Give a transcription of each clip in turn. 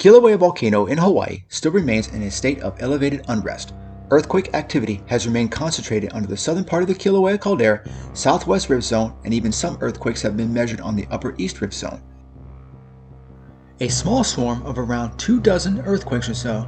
Kilauea Volcano in Hawaii still remains in a state of elevated unrest. Earthquake activity has remained concentrated under the southern part of the Kilauea caldera, southwest rift zone, and even some earthquakes have been measured on the upper east rift zone. A small swarm of around 24 earthquakes or so,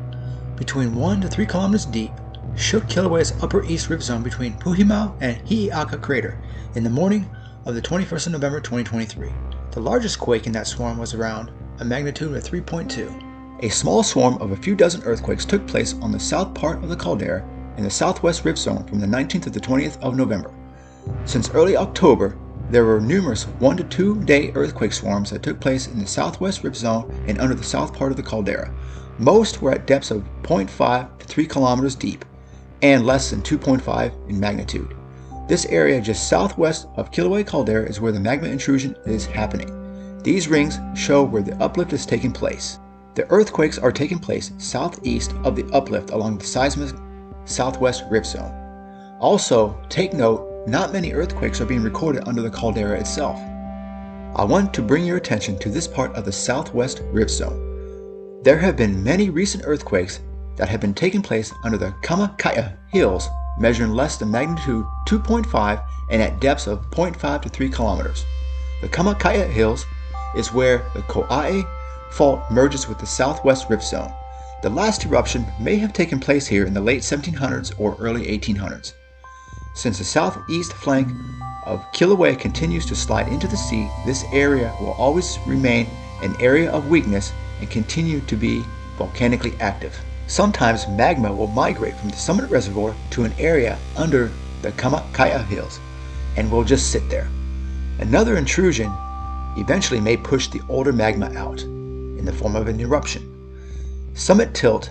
between 1 to 3 kilometers deep, shook Kilauea's upper east rift zone between Puhimau and Hi'iaka crater in the morning of the 21st of November 2023. The largest quake in that swarm was around a magnitude of 3.2. A small swarm of a few dozen earthquakes took place on the south part of the caldera in the southwest rift zone from the 19th to the 20th of November. Since early October, there were numerous 1 to 2 day earthquake swarms that took place in the southwest rift zone and under the south part of the caldera. Most were at depths of 0.5 to 3 kilometers deep and less than 2.5 in magnitude. This area just southwest of Kilauea caldera is where the magma intrusion is happening. These rings show where the uplift is taking place. The earthquakes are taking place southeast of the uplift along the seismic southwest rift zone. Also, take note, not many earthquakes are being recorded under the caldera itself. I want to bring your attention to this part of the southwest rift zone. There have been many recent earthquakes that have been taking place under the Kamaka Hills, measuring less than magnitude 2.5 and at depths of 0.5 to 3 kilometers. The Kamaka Hills is where the Kauai fault merges with the southwest rift zone. The last eruption may have taken place here in the late 1700s or early 1800s. Since the southeast flank of Kilauea continues to slide into the sea, this area will always remain an area of weakness and continue to be volcanically active. Sometimes magma will migrate from the summit reservoir to an area under the Kamaka Hills and will just sit there. Another intrusion eventually may push the older magma out in the form of an eruption. Summit tilt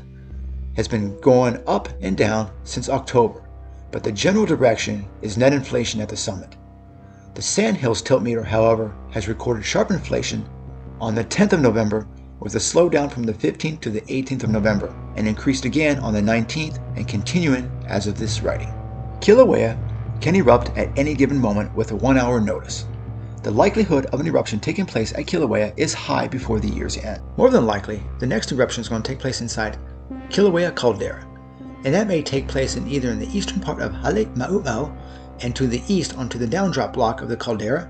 has been going up and down since October, but the general direction is net inflation at the summit. The Sandhills tilt meter, however, has recorded sharp inflation on the 10th of November with a slowdown from the 15th to the 18th of November and increased again on the 19th and continuing as of this writing. Kilauea can erupt at any given moment with a 1-hour notice. The likelihood of an eruption taking place at Kilauea is high before the year's end. More than likely, the next eruption is going to take place inside Kilauea caldera, and that may take place in either in the eastern part of Hale Mau'au and to the east onto the downdrop block of the caldera,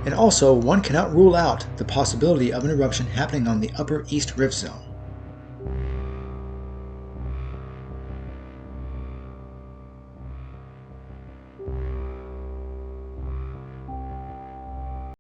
and also one cannot rule out the possibility of an eruption happening on the upper east rift zone.